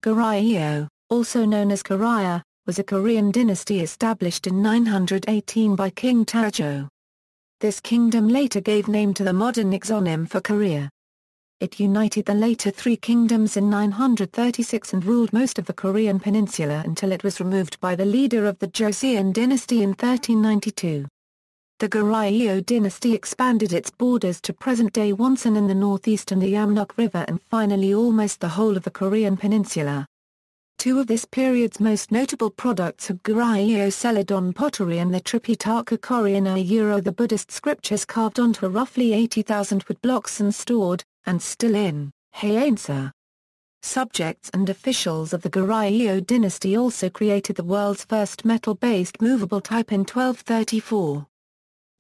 Goryeo, also known as Koryʌ, was a Korean dynasty established in 918 by King Taejo. This kingdom later gave name to the modern exonym for Korea. It united the later three kingdoms in 936 and ruled most of the Korean peninsula until it was removed by the leader of the Joseon dynasty in 1392. The Goryeo dynasty expanded its borders to present-day Wonsan in the northeast and the Amnok River and finally almost the whole of the Korean peninsula. Two of this period's most notable products are Goryeo celadon pottery and the Tripitaka Koreana the Buddhist scriptures carved onto roughly 80,000 woodblocks and stored, and still in, Haeinsa. Subjects and officials of the Goryeo dynasty also created the world's first metal-based movable type in 1234.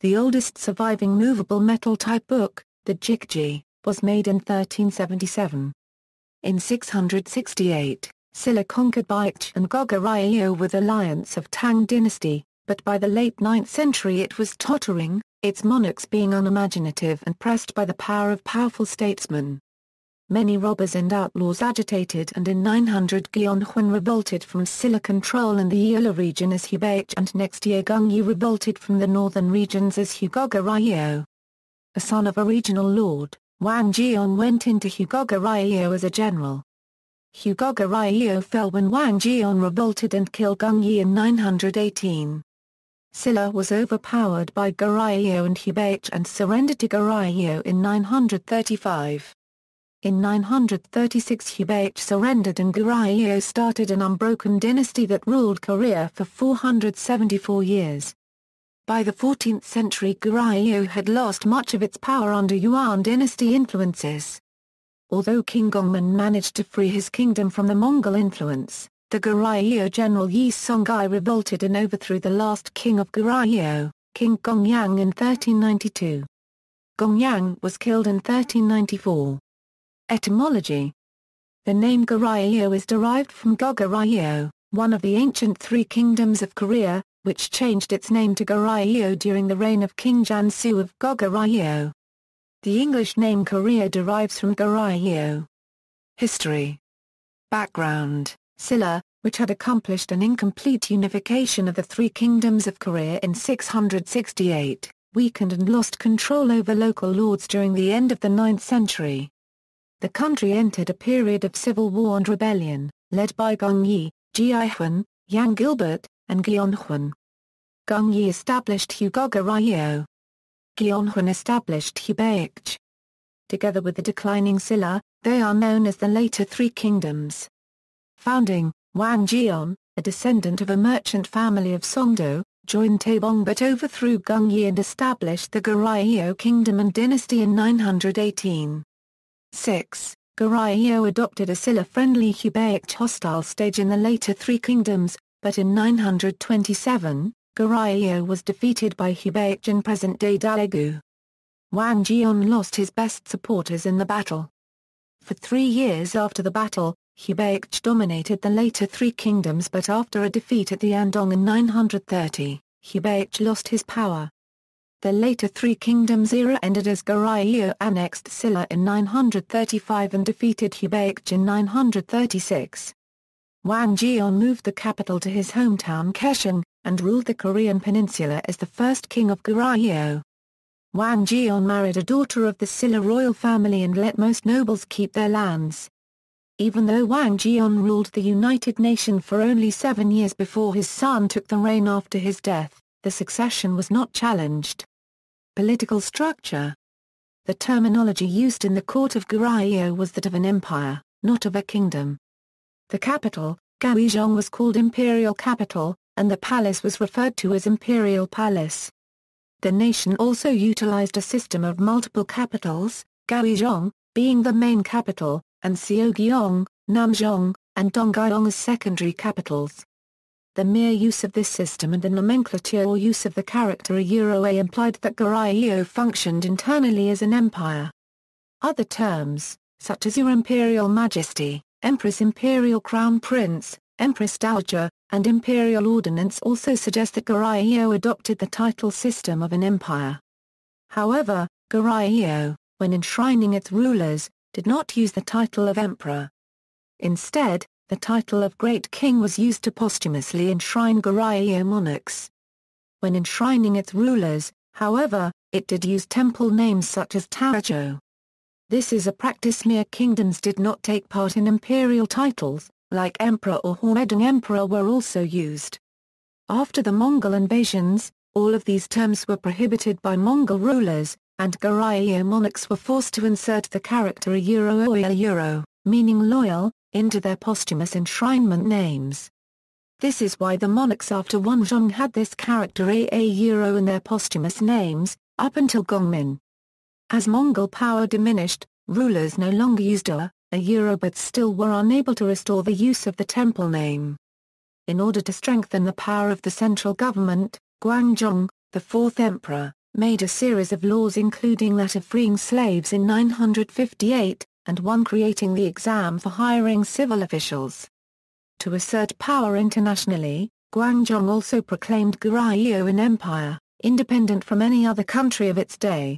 The oldest surviving movable metal type book, the Jikji, was made in 1377. In 668, Silla conquered Baekje and Goryeo with alliance of Tang dynasty, but by the late 9th century it was tottering, its monarchs being unimaginative and pressed by the power of powerful statesmen. Many robbers and outlaws agitated and in 900 Gyeonghwan revolted from Silla control in the Yeola region as Baekje and next year Gyeonggi revolted from the northern regions as Goryeo. A son of a regional lord, Wang Jeon went into Goryeo as a general. Goryeo fell when Wang Jeon revolted and killed Gyeonggi in 918. Silla was overpowered by Goryeo and Baekje and surrendered to Goryeo in 935. In 936 Baekje surrendered and Goryeo started an unbroken dynasty that ruled Korea for 474 years. By the 14th century Goryeo had lost much of its power under Yuan dynasty influences. Although King Gongmun managed to free his kingdom from the Mongol influence, the Goryeo general Yi Songhai revolted and overthrew the last king of Goryeo, King Gongyang in 1392. Gongyang was killed in 1394. Etymology. The name Goryeo is derived from Goryeo, one of the ancient three kingdoms of Korea, which changed its name to Goryeo during the reign of King Jansu of Goryeo. The English name Korea derives from Goryeo. History. Background. Silla, which had accomplished an incomplete unification of the three kingdoms of Korea in 668, weakened and lost control over local lords during the end of the 9th century. The country entered a period of civil war and rebellion, led by Gyeonggi, Jiahwan, Yang Gilbert, and Gyeonghwan. Gyeonggi established Goryeo. Gyeonghwan established Baekje. Together with the declining Silla, they are known as the later three kingdoms. Founding, Wang Jeon, a descendant of a merchant family of Songdo, joined Taebong but overthrew Gyeonggi and established the Goryeo kingdom and dynasty in 918. 6. Goryeo adopted a Silla-friendly Baekje hostile stage in the later three kingdoms, but in 927, Goryeo was defeated by Baekje in present-day Daegu. Wang Jeon lost his best supporters in the battle. For 3 years after the battle, Baekje dominated the later three kingdoms but after a defeat at the Andong in 930, Baekje lost his power. The later three kingdoms era ended as Goryeo annexed Silla in 935 and defeated Baekje in 936. Wang Jeon moved the capital to his hometown Kaesong, and ruled the Korean peninsula as the first king of Goryeo. Wang Jeon married a daughter of the Silla royal family and let most nobles keep their lands. Even though Wang Jeon ruled the United Nation for only 7 years before his son took the reign after his death, the succession was not challenged. Political structure. The terminology used in the court of Goryeo was that of an empire, not of a kingdom. The capital, Gyeong, was called imperial capital, and the palace was referred to as imperial palace. The nation also utilized a system of multiple capitals, Gyeong, being the main capital, and Seogyeong, Namjeong, and Donggyong as secondary capitals. The mere use of this system and the nomenclature or use of the character a implied that Goryeo functioned internally as an empire. Other terms, such as Your Imperial Majesty, Empress Imperial Crown Prince, Empress Dowager, and Imperial Ordinance also suggest that Goryeo adopted the title system of an empire. However, Goryeo, when enshrining its rulers, did not use the title of emperor. Instead, the title of Great King was used to posthumously enshrine Goryeo monarchs. When enshrining its rulers, however, it did use temple names such as Taejo. This is a practice mere kingdoms did not take part in. Imperial titles, like emperor or Hwedong emperor, were also used. After the Mongol invasions, all of these terms were prohibited by Mongol rulers, and Goryeo monarchs were forced to insert the character Euro, meaning loyal, into their posthumous enshrinement names. This is why the monarchs after Wonsan had this character Euro in their posthumous names, up until Gongmin. As Mongol power diminished, rulers no longer used Euro but still were unable to restore the use of the temple name. In order to strengthen the power of the central government, Gwangjong, the fourth emperor, made a series of laws including that of freeing slaves in 958, and one creating the exam for hiring civil officials. To assert power internationally, Gwangjong also proclaimed Goryeo an empire, independent from any other country of its day.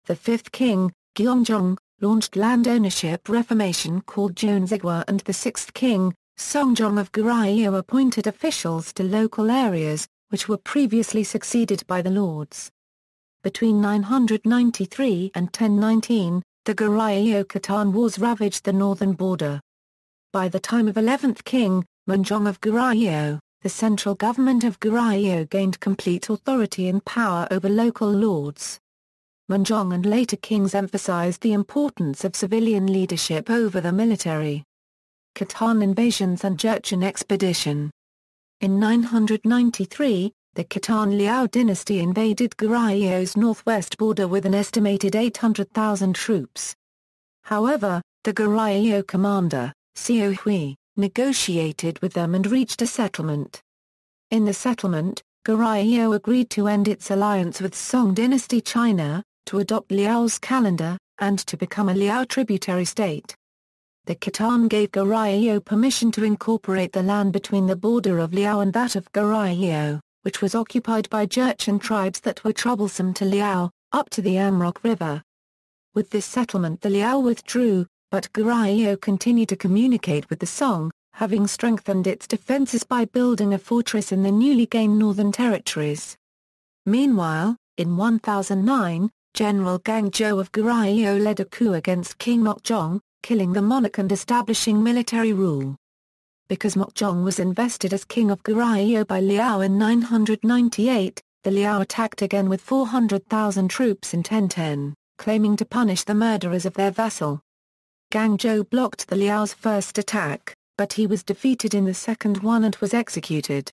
The fifth king, Gyeongjong, launched land ownership reformation called Jeonseogwa, and the sixth king, Songjong of Goryeo, appointed officials to local areas, which were previously succeeded by the lords. Between 993 and 1019, the Goryeo-Khitan Wars ravaged the northern border. By the time of 11th king, Munjong of Goryeo, the central government of Goryeo gained complete authority and power over local lords. Munjong and later kings emphasized the importance of civilian leadership over the military. Khitan invasions and Jurchen expedition. In 993, the Khitan Liao dynasty invaded Goryeo's northwest border with an estimated 800,000 troops. However, the Goryeo commander, Seo Hui, negotiated with them and reached a settlement. In the settlement, Goryeo agreed to end its alliance with Song dynasty China, to adopt Liao's calendar, and to become a Liao tributary state. The Khitan gave Goryeo permission to incorporate the land between the border of Liao and that of Goryeo, which was occupied by Jurchen tribes that were troublesome to Liao, up to the Amnok River. With this settlement the Liao withdrew, but Goryeo continued to communicate with the Song, having strengthened its defenses by building a fortress in the newly gained northern territories. Meanwhile, in 1009, General Gangjo of Goryeo led a coup against King Mokjong, killing the monarch and establishing military rule. Because Mokjong was invested as king of Goryeo by Liao in 998, the Liao attacked again with 400,000 troops in 1010, claiming to punish the murderers of their vassal. Gangjo blocked the Liao's first attack, but he was defeated in the second one and was executed.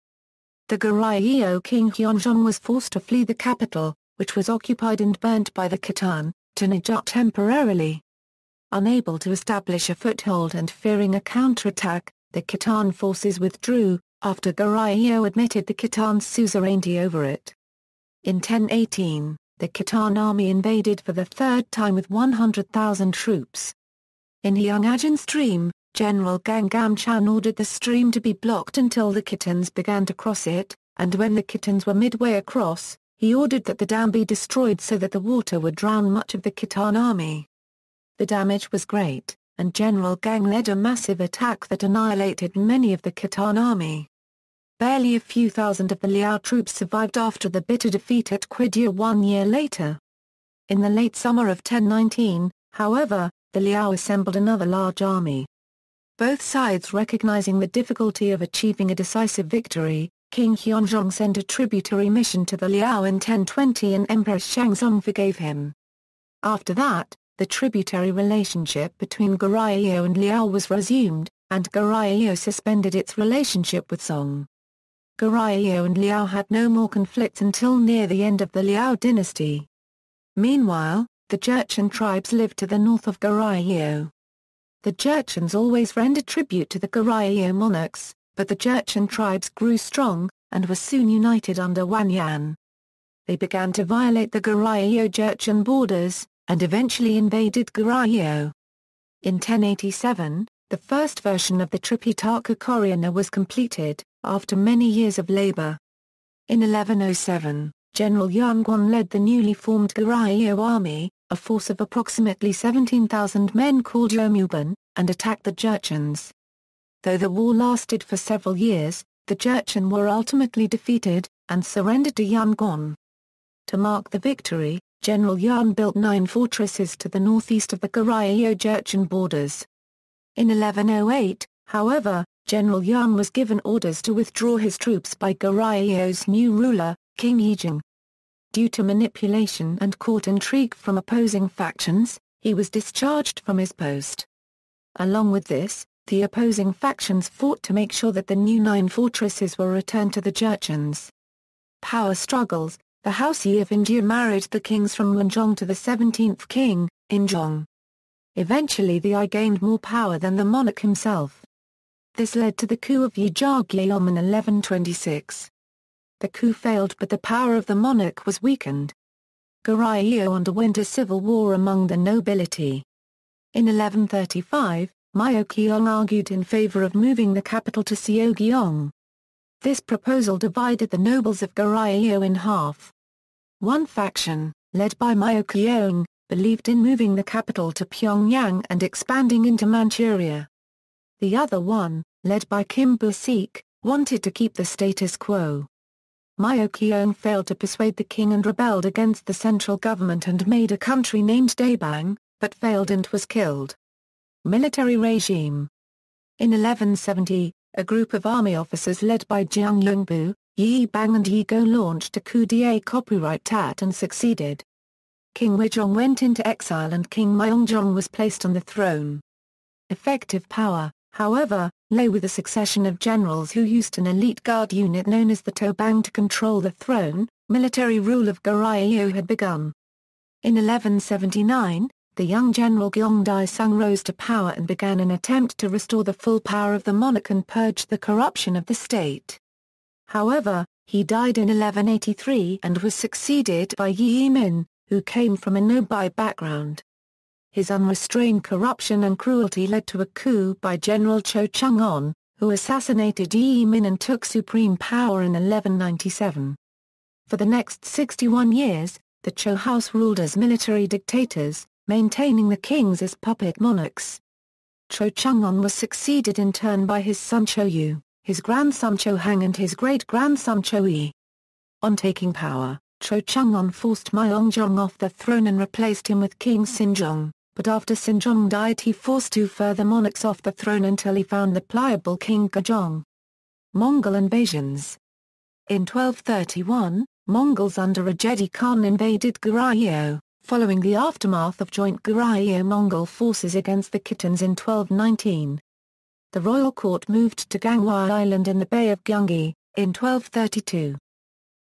The Goryeo king Hyonjong was forced to flee the capital, which was occupied and burnt by the Khitan, to Najut temporarily. Unable to establish a foothold and fearing a counterattack, the Khitan forces withdrew, after Goryeo admitted the Khitan's suzerainty over it. In 1018, the Khitan army invaded for the third time with 100,000 troops. In Heungajin Stream, General Gangamchan ordered the stream to be blocked until the Khitans began to cross it, and when the Khitans were midway across, he ordered that the dam be destroyed so that the water would drown much of the Khitan army. The damage was great, and General Gang led a massive attack that annihilated many of the Khitan army. Barely a few thousand of the Liao troops survived after the bitter defeat at Koryʌ 1 year later. In the late summer of 1019, however, the Liao assembled another large army. Both sides recognizing the difficulty of achieving a decisive victory, King Hyonjong sent a tributary mission to the Liao in 1020 and Emperor Shangzong forgave him. After that, the tributary relationship between Goryeo and Liao was resumed, and Goryeo suspended its relationship with Song. Goryeo and Liao had no more conflicts until near the end of the Liao dynasty. Meanwhile, the Jurchen tribes lived to the north of Goryeo. The Jurchens always rendered tribute to the Goryeo monarchs, but the Jurchen tribes grew strong, and were soon united under Wanyan. They began to violate the Goryeo-Jurchen borders, and eventually invaded Goryeo. In 1087, the first version of the Tripitaka Koreana was completed, after many years of labor. In 1107, General Yeonggwan led the newly formed Goryeo army, a force of approximately 17,000 men called Yomuban, and attacked the Jurchens. Though the war lasted for several years, the Jurchen were ultimately defeated, and surrendered to Yangon. To mark the victory, General Yan built 9 fortresses to the northeast of the Goryeo-Jurchen borders. In 1108, however, General Yan was given orders to withdraw his troops by Goryeo's new ruler, King Taejo. Due to manipulation and court intrigue from opposing factions, he was discharged from his post. Along with this, the opposing factions fought to make sure that the new 9 fortresses were returned to the Jurchens. Power struggles. The House Yi of India married the kings from Wonsan to the 17th king, Injong. Eventually the Yi gained more power than the monarch himself. This led to the coup of Yi Jagyeom in 1126. The coup failed, but the power of the monarch was weakened. Goryeo underwent a civil war among the nobility. In 1135, Myeokyeong argued in favor of moving the capital to Seogyeong. This proposal divided the nobles of Goryeo in half. One faction, led by Myeokyeong, believed in moving the capital to Pyongyang and expanding into Manchuria. The other one, led by Kim Bu-sik, wanted to keep the status quo. Myeokyeong failed to persuade the king and rebelled against the central government and made a country named Daebang, but failed and was killed. Military regime. In 1170, a group of army officers led by Jiang Lungbu, Yi Bang and Yi Go launched a coup d'état and succeeded. King Huizong went into exile and King Myeongjong was placed on the throne. Effective power, however, lay with a succession of generals who used an elite guard unit known as the Tobang to control the throne. Military rule of Goryeo had begun. In 1179, the young general Gyeong Dae-sung rose to power and began an attempt to restore the full power of the monarch and purge the corruption of the state. However, he died in 1183 and was succeeded by Yi Min, who came from a noble background. His unrestrained corruption and cruelty led to a coup by General Cho Chung-on, who assassinated Yi Min and took supreme power in 1197. For the next 61 years, the Cho house ruled as military dictators, maintaining the kings as puppet monarchs. Cho Chung-on was succeeded in turn by his son Cho-yu, his grandson Cho-hang and his great-grandson Cho-yi. On taking power, Cho Chung-on forced Myeongjong off the throne and replaced him with King Sinjong, but after Sinjong died he forced 2 further monarchs off the throne until he found the pliable King Gojong. Mongol invasions. In 1231, Mongols under Ajedi Khan invaded Goryeo, following the aftermath of joint Goryeo-Mongol forces against the Khitans in 1219. The royal court moved to Gangwon Island in the Bay of Gyeonggi, in 1232.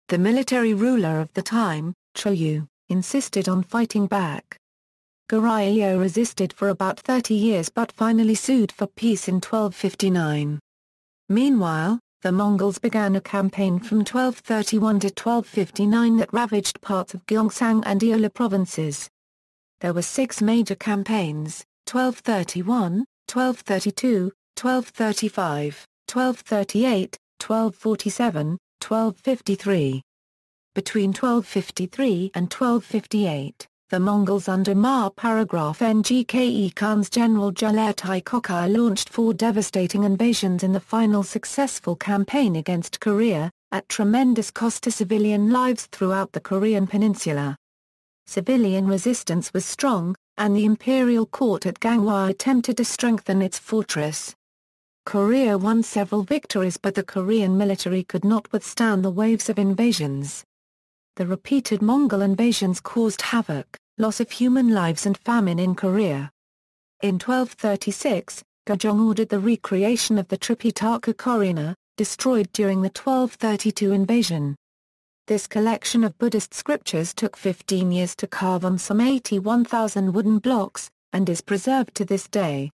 The military ruler of the time, Cho-yu, insisted on fighting back. Goryeo resisted for about 30 years but finally sued for peace in 1259. Meanwhile, the Mongols began a campaign from 1231 to 1259 that ravaged parts of Gyeongsang and Jeolla provinces. There were 6 major campaigns: 1231, 1232, 1235, 1238, 1247, 1253. Between 1253 and 1258, the Mongols under Paragraph Ngke Khan's general Jalatai Kokai launched 4 devastating invasions in the final successful campaign against Korea, at tremendous cost to civilian lives throughout the Korean peninsula. Civilian resistance was strong, and the imperial court at Gangwon attempted to strengthen its fortress. Korea won several victories but the Korean military could not withstand the waves of invasions. The repeated Mongol invasions caused havoc, loss of human lives and famine in Korea. In 1236, Gojong ordered the recreation of the Tripitaka Koreana, destroyed during the 1232 invasion. This collection of Buddhist scriptures took 15 years to carve on some 81,000 wooden blocks, and is preserved to this day.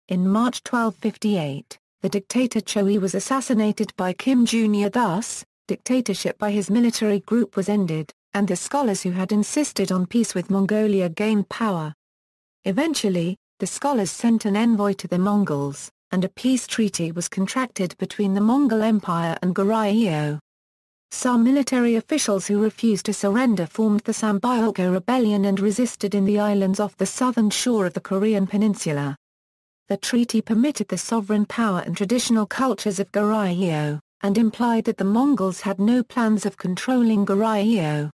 In March 1258, the dictator Cho-yi was assassinated by Kim Jr. Thus, dictatorship by his military group was ended, and the scholars who had insisted on peace with Mongolia gained power. Eventually, the scholars sent an envoy to the Mongols, and a peace treaty was contracted between the Mongol Empire and Goryeo. Some military officials who refused to surrender formed the Sambyoko Rebellion and resisted in the islands off the southern shore of the Korean peninsula. the treaty permitted the sovereign power and traditional cultures of Goryeo, and implied that the Mongols had no plans of controlling Goryeo.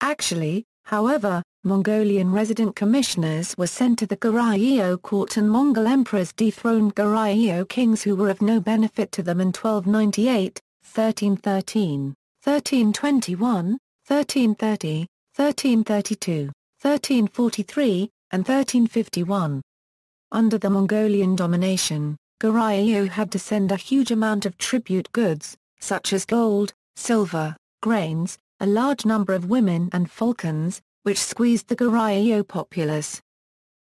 Actually, however, Mongolian resident commissioners were sent to the Goryeo court and Mongol emperors dethroned Goryeo kings who were of no benefit to them in 1298, 1313, 1321, 1330, 1332, 1343, and 1351. Under the Mongolian domination, Goryeo had to send a huge amount of tribute goods, such as gold, silver, grains, a large number of women and falcons, which squeezed the Goryeo populace.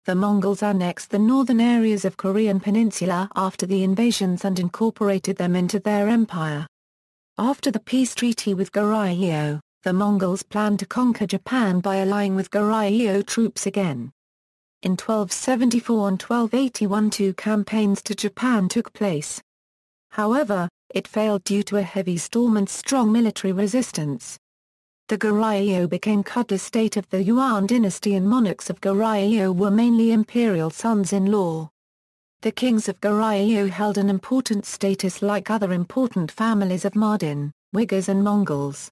The Mongols annexed the northern areas of Korean peninsula after the invasions and incorporated them into their empire. After the peace treaty with Goryeo, the Mongols planned to conquer Japan by allying with Goryeo troops again. In 1274 and 1281 two campaigns to Japan took place. However, it failed due to a heavy storm and strong military resistance. The Goryeo became cudless state of the Yuan dynasty and monarchs of Goryeo were mainly imperial sons-in-law. The kings of Goryeo held an important status like other important families of Mardin, Uyghurs and Mongols.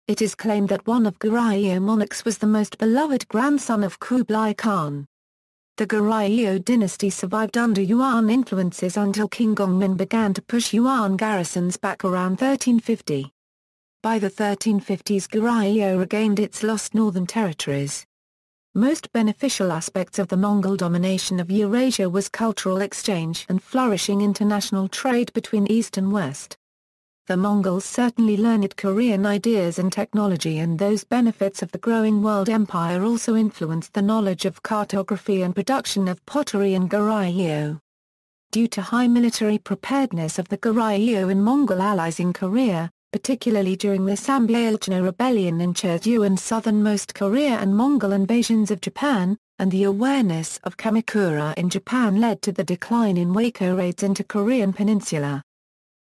It is claimed that one of Goryeo monarchs was the most beloved grandson of Kublai Khan. The Goryeo dynasty survived under Yuan influences until King Gongmin began to push Yuan garrisons back around 1350. By the 1350s Goryeo regained its lost northern territories. Most beneficial aspects of the Mongol domination of Eurasia was cultural exchange and flourishing international trade between East and West. The Mongols certainly learned Korean ideas and technology, and those benefits of the growing world empire also influenced the knowledge of cartography and production of pottery in Goryeo. Due to high military preparedness of the Goryeo and Mongol allies in Korea, particularly during the Sambyalchno rebellion in Koryō and southernmost Korea and Mongol invasions of Japan, and the awareness of Kamakura in Japan led to the decline in Wako raids into Korean peninsula.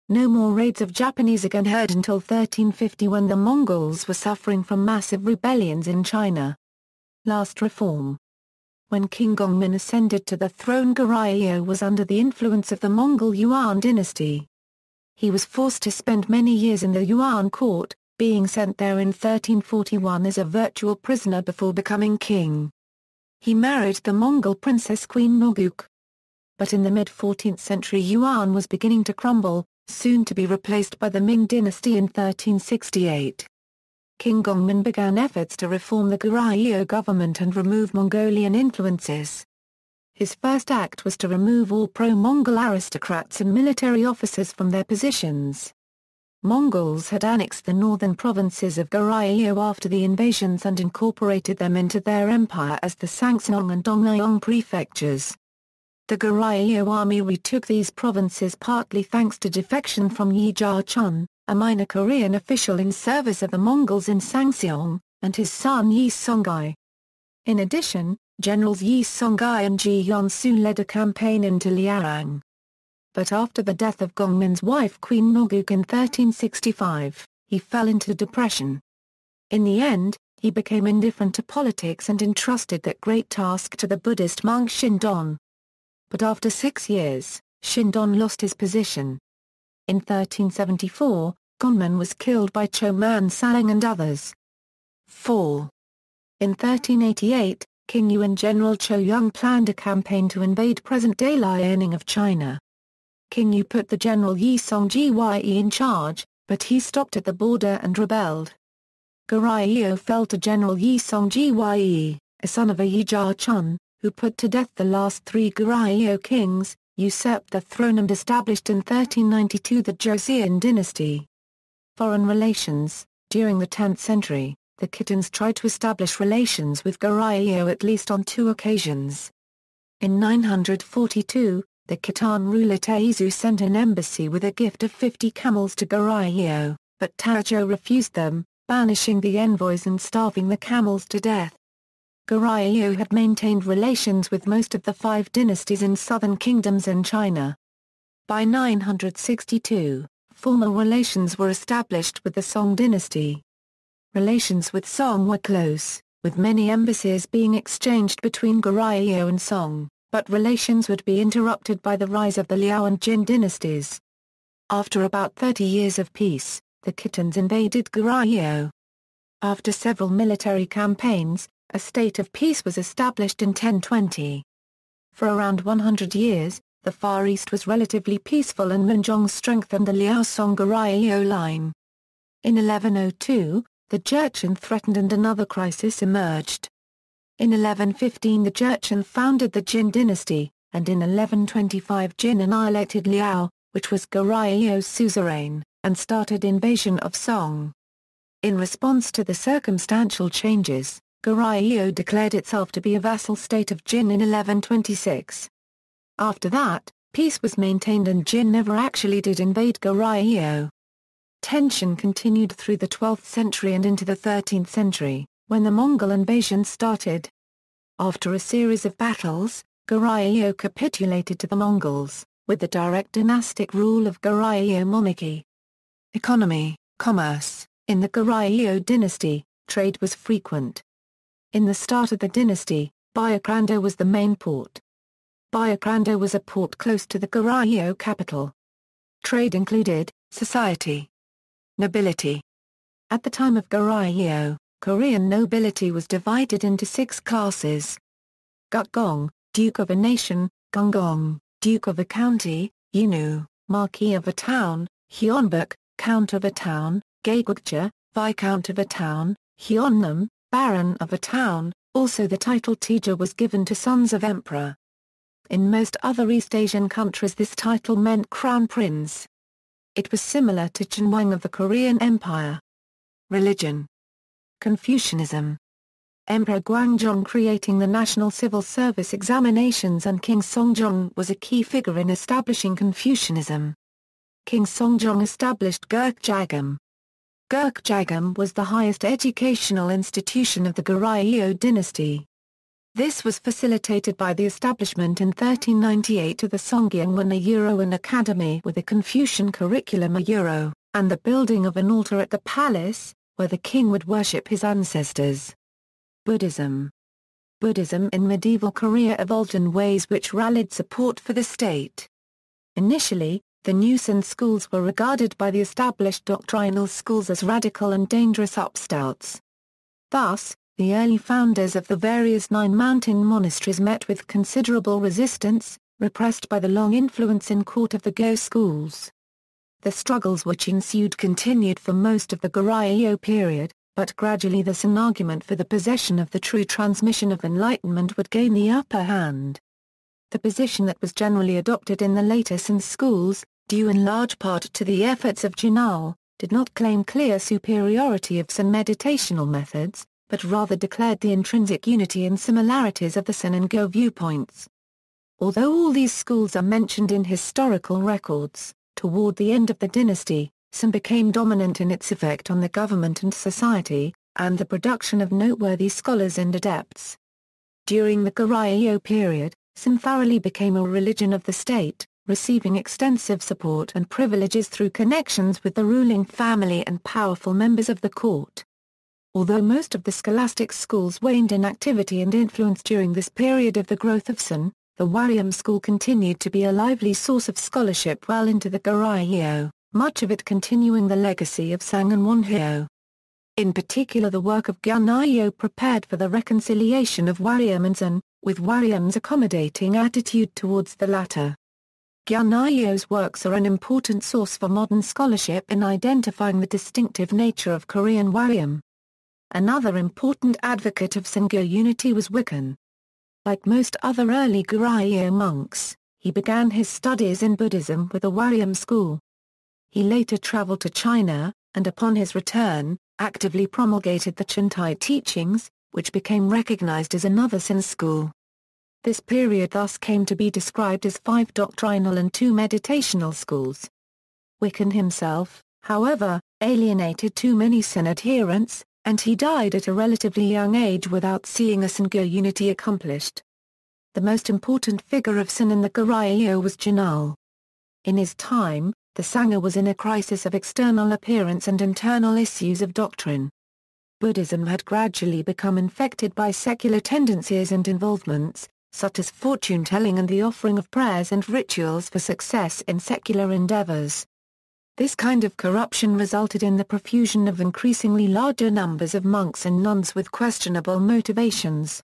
No more raids of Japanese again heard until 1350 when the Mongols were suffering from massive rebellions in China. Last reform. When King Gongmin ascended to the throne, Goryeo was under the influence of the Mongol Yuan dynasty. He was forced to spend many years in the Yuan court, being sent there in 1341 as a virtual prisoner before becoming king. He married the Mongol princess Queen Noguk. But in the mid-14th century Yuan was beginning to crumble, soon to be replaced by the Ming dynasty in 1368. King Gongmin began efforts to reform the Goryeo government and remove Mongolian influences. His first act was to remove all pro-Mongol aristocrats and military officers from their positions. Mongols had annexed the northern provinces of Goryeo after the invasions and incorporated them into their empire as the Sangseong and Dongnyeong prefectures. The Goryeo army retook these provinces partly thanks to defection from Yi Jia-chun, a minor Korean official in service of the Mongols in Sangseong, and his son Yi Songhai. In addition, Generals Yi Songhai and Ji Yeon-su led a campaign into Liaoyang. But after the death of Gongmin's wife Queen Noguk in 1365, he fell into depression. In the end, he became indifferent to politics and entrusted that great task to the Buddhist monk Shindon. But after 6 years, Shindon lost his position. In 1374, Gongmin was killed by Choman Salang and others. 4. In 1388, King Yu and General Cho Yun planned a campaign to invade present-day Liaoning of China. King Yu put the General Yi Songgye in charge, but he stopped at the border and rebelled. Goryeo fell to General Yi Songgye, a son of a Yi Jia-chun, who put to death the last 3 Goryeo kings, usurped the throne and established in 1392 the Joseon dynasty. Foreign relations. During the 10th century, the Khitans tried to establish relations with Goryeo at least on 2 occasions. In 942, the Khitan ruler Taejo sent an embassy with a gift of 50 camels to Goryeo, but Taejo refused them, banishing the envoys and starving the camels to death. Goryeo had maintained relations with most of the 5 dynasties in southern kingdoms in China. By 962, formal relations were established with the Song dynasty. Relations with Song were close, with many embassies being exchanged between Goryeo and Song, but relations would be interrupted by the rise of the Liao and Jin dynasties. After about 30 years of peace, the Khitans invaded Goryeo. After several military campaigns, a state of peace was established in 1020. For around 100 years, the Far East was relatively peaceful and Munjong strengthened the Liao-Song-Goryeo line. In 1102, the Jurchen threatened and another crisis emerged. In 1115 the Jurchen founded the Jin dynasty, and in 1125 Jin annihilated Liao, which was Goryeo's suzerain, and started invasion of Song. In response to the circumstantial changes, Goryeo declared itself to be a vassal state of Jin in 1126. After that, peace was maintained and Jin never actually did invade Goryeo. Tension continued through the 12th century and into the 13th century, when the Mongol invasion started. After a series of battles, Goryeo capitulated to the Mongols, with the direct dynastic rule of Goryeo monarchy. Economy, commerce. In the Goryeo dynasty, trade was frequent. In the start of the dynasty, Byakrando was the main port. Byakrando was a port close to the Goryeo capital. Trade included society, nobility. At the time of Goryeo, Korean nobility was divided into 6 classes. Gukgong, Duke of a nation; Gunggong, Duke of a county; Yinu, Marquis of a town; Hyonbuk, Count of a town; Gaegukja, Viscount of a town; Hyonnam, Baron of a town. Also the title Teja was given to sons of emperor. In most other East Asian countries this title meant crown prince. It was similar to Chunwang of the Korean Empire. Religion. Confucianism. Emperor Gwangjong creating the national civil service examinations and King Songjong was a key figure in establishing Confucianism. King Songjong established Gurkjagam. Gurkjagam was the highest educational institution of the Goryeo dynasty. This was facilitated by the establishment in 1398 of the Songyangwon an academy with a Confucian curriculum and the building of an altar at the palace, where the king would worship his ancestors. Buddhism. Buddhism in medieval Korea evolved in ways which rallied support for the state. Initially, the Wonsan schools were regarded by the established doctrinal schools as radical and dangerous upstarts. Thus, the early founders of the various 9 mountain monasteries met with considerable resistance, repressed by the long influence in court of the Go schools. The struggles which ensued continued for most of the Goryeo period, but gradually the Sin argument for the possession of the true transmission of enlightenment would gain the upper hand. The position that was generally adopted in the later Sin schools, due in large part to the efforts of Jinul, did not claim clear superiority of Sin meditational methods, but rather declared the intrinsic unity and similarities of the Sin and Go viewpoints. Although all these schools are mentioned in historical records, toward the end of the dynasty, Sin became dominant in its effect on the government and society, and the production of noteworthy scholars and adepts. During the Goryeo period, Sin thoroughly became a religion of the state, receiving extensive support and privileges through connections with the ruling family and powerful members of the court. Although most of the scholastic schools waned in activity and influence during this period of the growth of Sin, the Wariam school continued to be a lively source of scholarship well into the Goryeo, much of it continuing the legacy of Sang and Wonhyo. In particular the work of Goryeo prepared for the reconciliation of Wariam and Sin, with Wariam's accommodating attitude towards the latter. Goryeo's works are an important source for modern scholarship in identifying the distinctive nature of Korean Wariam. Another important advocate of Sangyo unity was Wiccan. Like most other early Goryeo monks, he began his studies in Buddhism with the Wariam school. He later traveled to China, and upon his return, actively promulgated the Chintai teachings, which became recognized as another Sin school. This period thus came to be described as 5 doctrinal and 2 meditational schools. Wiccan himself, however, alienated too many Sin adherents, and he died at a relatively young age without seeing a Sangyo unity accomplished. The most important figure of Sin in the Goryeo was Jinul. In his time, the Sangha was in a crisis of external appearance and internal issues of doctrine. Buddhism had gradually become infected by secular tendencies and involvements, such as fortune-telling and the offering of prayers and rituals for success in secular endeavors. This kind of corruption resulted in the profusion of increasingly larger numbers of monks and nuns with questionable motivations.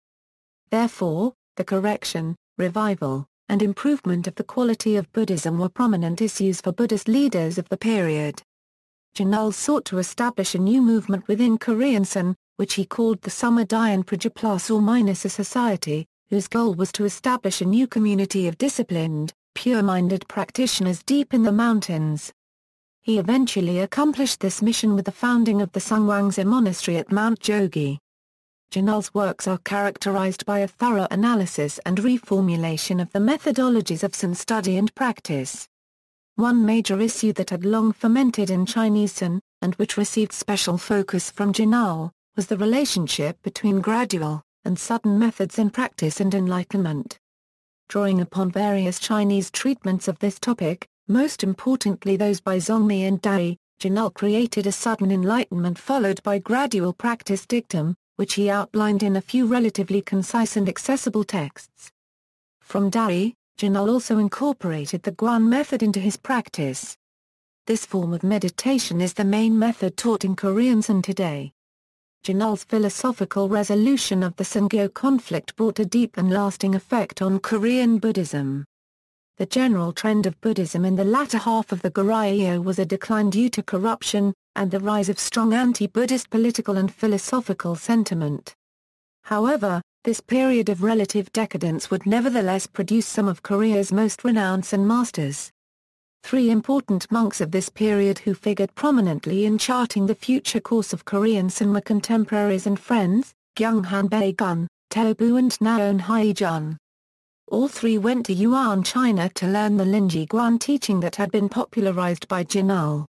Therefore, the correction, revival, and improvement of the quality of Buddhism were prominent issues for Buddhist leaders of the period. Jinul sought to establish a new movement within Koryŏnsan, which he called the Sumadayan Praja ± a society, whose goal was to establish a new community of disciplined, pure-minded practitioners deep in the mountains. He eventually accomplished this mission with the founding of the Sungwangsa monastery at Mount Jogi. Jinul's works are characterized by a thorough analysis and reformulation of the methodologies of Zen study and practice. One major issue that had long fermented in Chinese Zen, and which received special focus from Jinul, was the relationship between gradual and sudden methods in practice and enlightenment. Drawing upon various Chinese treatments of this topic, most importantly those by Zongmi and Dai, Jinul created a sudden enlightenment followed by gradual practice dictum, which he outlined in a few relatively concise and accessible texts. From Dai, Jinul also incorporated the Guan method into his practice. This form of meditation is the main method taught in Koryŏnsan today. Jinul's philosophical resolution of the Sangyo conflict brought a deep and lasting effect on Korean Buddhism. The general trend of Buddhism in the latter half of the Goryeo was a decline due to corruption, and the rise of strong anti-Buddhist political and philosophical sentiment. However, this period of relative decadence would nevertheless produce some of Korea's most renowned Zen masters. Three important monks of this period who figured prominently in charting the future course of Korean Zen were contemporaries and friends, Gyunghan Baegun, Taeho and Naon Haejun. All three went to Yuan, China to learn the Linji Guan teaching that had been popularized by Jinul.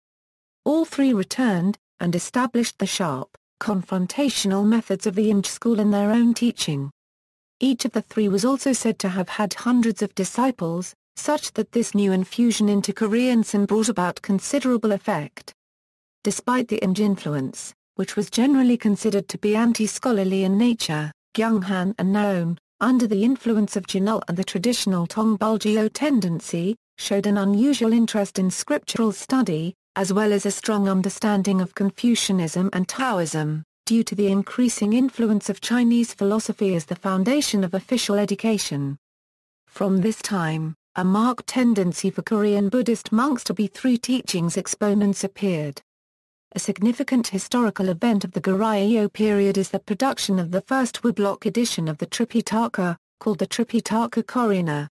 All three returned, and established the sharp, confrontational methods of the Imj school in their own teaching. Each of the three was also said to have had hundreds of disciples, such that this new infusion into Korean Zen brought about considerable effect. Despite the Imj influence, which was generally considered to be anti-scholarly in nature, Gyunghan and Naon, under the influence of Jinul and the traditional Tongbulgyo tendency, showed an unusual interest in scriptural study, as well as a strong understanding of Confucianism and Taoism, due to the increasing influence of Chinese philosophy as the foundation of official education. From this time, a marked tendency for Korean Buddhist monks to be through teachings exponents appeared. A significant historical event of the Goryeo period is the production of the first woodblock edition of the Tripitaka, called the Tripitaka Koreana.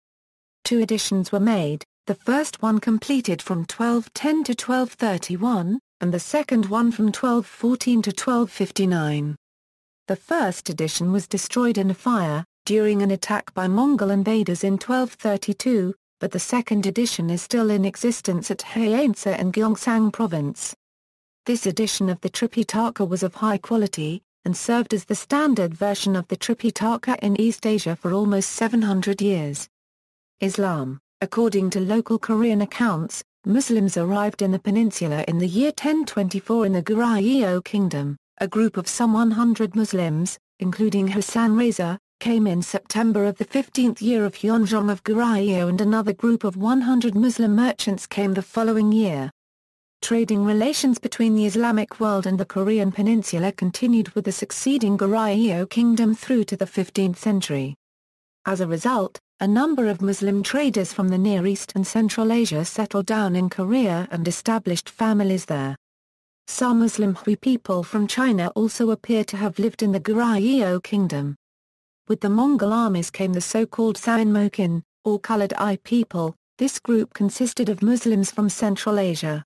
Two editions were made, the first one completed from 1210 to 1231, and the second one from 1214 to 1259. The first edition was destroyed in a fire, during an attack by Mongol invaders in 1232, but the second edition is still in existence at Haeinsa in Gyeongsang province. This edition of the Tripitaka was of high quality, and served as the standard version of the Tripitaka in East Asia for almost 700 years. Islam. According to local Korean accounts, Muslims arrived in the peninsula in the year 1024 in the Goryeo kingdom. A group of some 100 Muslims, including Hasan Reza, came in September of the 15th year of Yeonjong of Goryeo, and another group of 100 Muslim merchants came the following year. Trading relations between the Islamic world and the Korean peninsula continued with the succeeding Goryeo kingdom through to the 15th century. As a result, a number of Muslim traders from the Near East and Central Asia settled down in Korea and established families there. Some Muslim Hui people from China also appear to have lived in the Goryeo kingdom. With the Mongol armies came the so-called Sainmokin, or Colored Eye people. This group consisted of Muslims from Central Asia.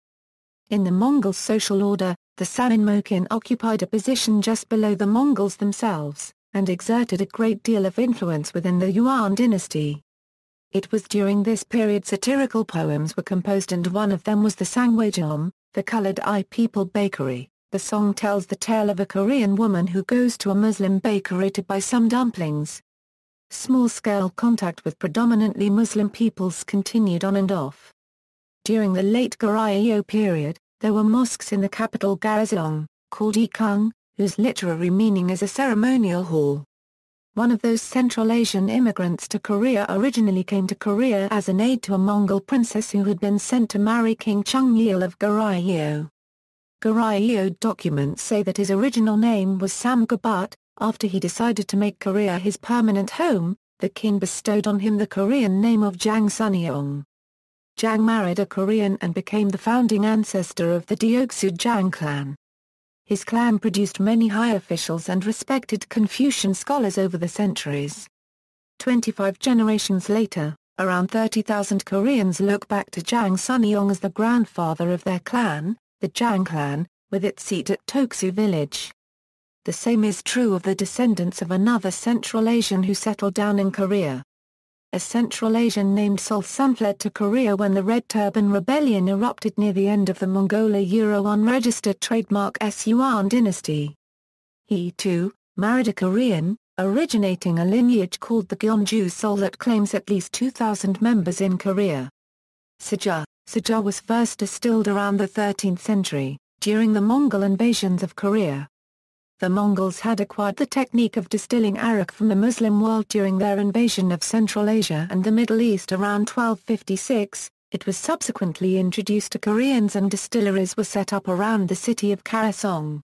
In the Mongol social order, the Sainmokin occupied a position just below the Mongols themselves, and exerted a great deal of influence within the Yuan dynasty. It was during this period satirical poems were composed, and one of them was the Sangwaejom, the Colored Eye People Bakery. The song tells the tale of a Korean woman who goes to a Muslim bakery to buy some dumplings. Small-scale contact with predominantly Muslim peoples continued on and off. During the late Goryeo period, there were mosques in the capital Joseon, called Ikung, whose literary meaning is a ceremonial hall. one of those Central Asian immigrants to Korea, originally came to Korea as an aide to a Mongol princess who had been sent to marry King Chungnyeol of Goryeo. Goryeo documents say that his original name was Samga, but, after he decided to make Korea his permanent home, the king bestowed on him the Korean name of Jang Sunyeong. Jang married a Korean and became the founding ancestor of the Deoksu Jang clan. His clan produced many high officials and respected Confucian scholars over the centuries. 25 generations later, around 30,000 Koreans look back to Jang Sunyeong as the grandfather of their clan, the Jang clan, with its seat at Toksu village. The same is true of the descendants of another Central Asian who settled down in Korea. A Central Asian named Solsun fled to Korea when the Red Turban Rebellion erupted near the end of the Mongolia-Euro-unregistered trademark Yuan dynasty. He, too, married a Korean, originating a lineage called the Gyeongju Seol that claims at least 2,000 members in Korea. Soja was first distilled around the 13th century, during the Mongol invasions of Korea. The Mongols had acquired the technique of distilling arak from the Muslim world during their invasion of Central Asia and the Middle East around 1256. It was subsequently introduced to Koreans and distilleries were set up around the city of Kaesong.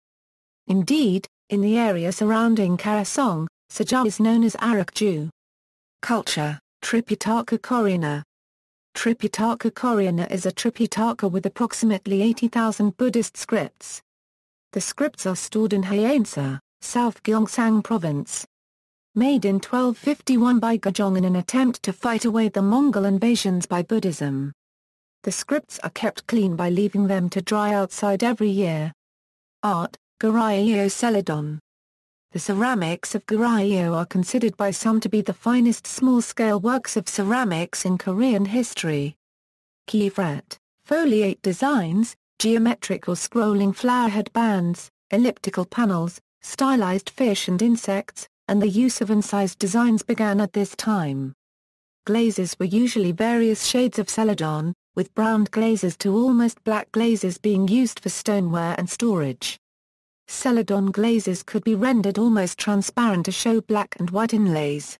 Indeed, in the area surrounding Kaesong, soja is known as arak-ju. Culture, Tripitaka Koreana. Tripitaka Koreana is a Tripitaka with approximately 80,000 Buddhist scripts. The scripts are stored in Haeinsa, South Gyeongsang Province. Made in 1251 by Gojong in an attempt to fight away the Mongol invasions by Buddhism. The scripts are kept clean by leaving them to dry outside every year. Art, Goryeo celadon. The ceramics of Goryeo are considered by some to be the finest small-scale works of ceramics in Korean history. Key fret, foliate designs, geometric or scrolling flower headbands, elliptical panels, stylized fish and insects, and the use of incised designs began at this time. Glazes were usually various shades of celadon, with browned glazes to almost black glazes being used for stoneware and storage. Celadon glazes could be rendered almost transparent to show black and white inlays.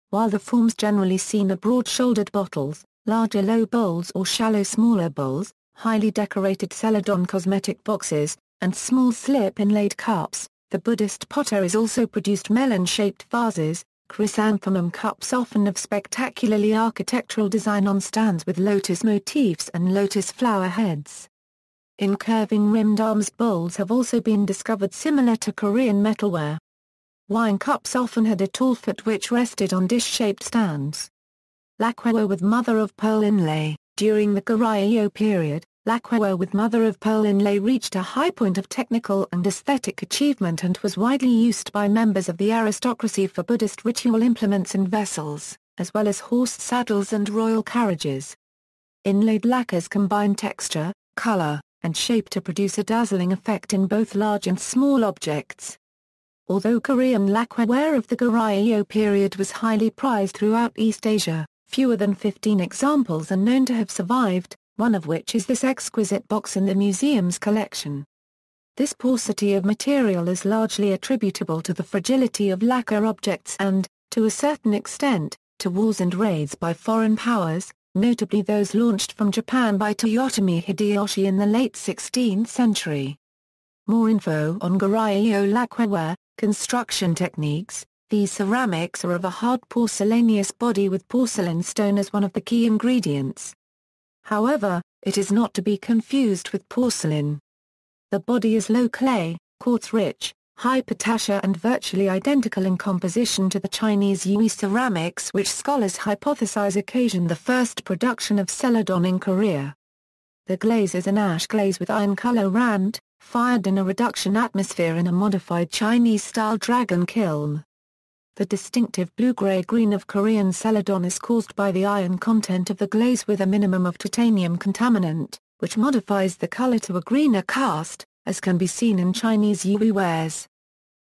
While the forms generally seen are broad-shouldered bottles, larger low bowls or shallow smaller bowls, highly decorated celadon cosmetic boxes, and small slip-inlaid cups, the Buddhist potteries also produced melon-shaped vases, chrysanthemum cups often of spectacularly architectural design on stands with lotus motifs and lotus flower heads. Incurving rimmed arms bowls have also been discovered similar to Korean metalware. Wine cups often had a tall foot which rested on dish-shaped stands. Lacquerware with mother-of-pearl inlay. During the Goryeo period, lacquerware with mother-of-pearl inlay reached a high point of technical and aesthetic achievement and was widely used by members of the aristocracy for Buddhist ritual implements and vessels, as well as horse saddles and royal carriages. Inlaid lacquers combine texture, color, and shape to produce a dazzling effect in both large and small objects. Although Korean lacquerware of the Goryeo period was highly prized throughout East Asia, fewer than 15 examples are known to have survived, one of which is this exquisite box in the museum's collection. This paucity of material is largely attributable to the fragility of lacquer objects and, to a certain extent, to wars and raids by foreign powers, notably those launched from Japan by Toyotomi Hideyoshi in the late 16th century. More info on Goryeo lacquerware, construction techniques. These ceramics are of a hard porcelaneous body with porcelain stone as one of the key ingredients. However, it is not to be confused with porcelain. The body is low clay, quartz-rich, high potassium and virtually identical in composition to the Chinese Yue ceramics which scholars hypothesize occasioned the first production of celadon in Korea. The glaze is an ash glaze with iron color rand, fired in a reduction atmosphere in a modified Chinese-style dragon kiln. The distinctive blue-gray-green of Korean celadon is caused by the iron content of the glaze with a minimum of titanium contaminant, which modifies the color to a greener cast, as can be seen in Chinese Yue wares.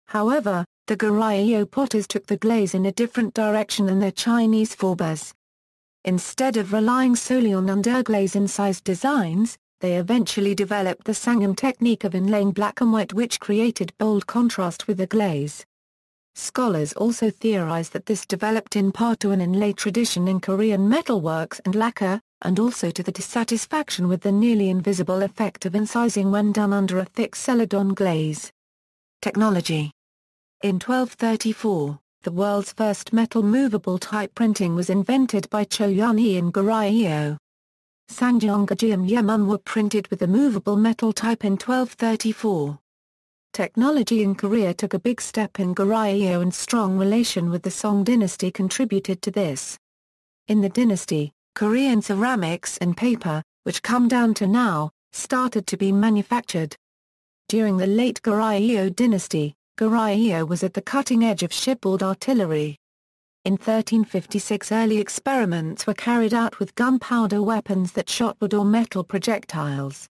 However, the Goryeo potters took the glaze in a different direction than their Chinese forebears. Instead of relying solely on underglaze incised designs, they eventually developed the sangam technique of inlaying black and white which created bold contrast with the glaze. Scholars also theorize that this developed in part to an inlay tradition in Korean metalworks and lacquer, and also to the dissatisfaction with the nearly invisible effect of incising when done under a thick celadon glaze. Technology. In 1234, the world's first metal movable type printing was invented by Choyunyi in Goryeo. Sanggyeonggaji and Yemun were printed with the movable metal type in 1234. Technology in Korea took a big step in Goryeo, and strong relation with the Song dynasty contributed to this. In the dynasty, Korean ceramics and paper, which come down to now, started to be manufactured. During the late Goryeo dynasty, Goryeo was at the cutting edge of shipboard artillery. In 1356 early experiments were carried out with gunpowder weapons that shot wood or metal projectiles.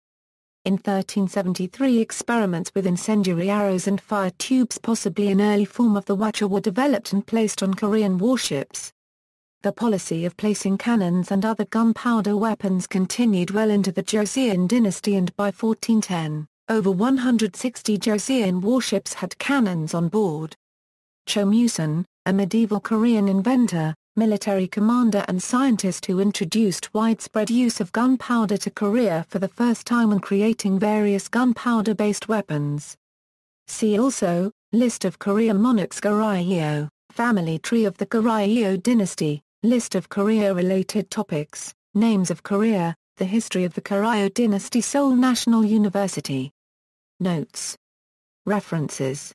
In 1373 experiments with incendiary arrows and fire tubes, possibly an early form of the hwachcha, were developed and placed on Korean warships. The policy of placing cannons and other gunpowder weapons continued well into the Joseon dynasty, and by 1410, over 160 Joseon warships had cannons on board. Cho Musun, a medieval Korean inventor, military commander and scientist who introduced widespread use of gunpowder to Korea for the first time when creating various gunpowder-based weapons. See also, List of Korean monarchs. Goryeo, family tree of the Goryeo dynasty, list of Korea-related topics, names of Korea, the history of the Koryō dynasty. Seoul National University. Notes. References.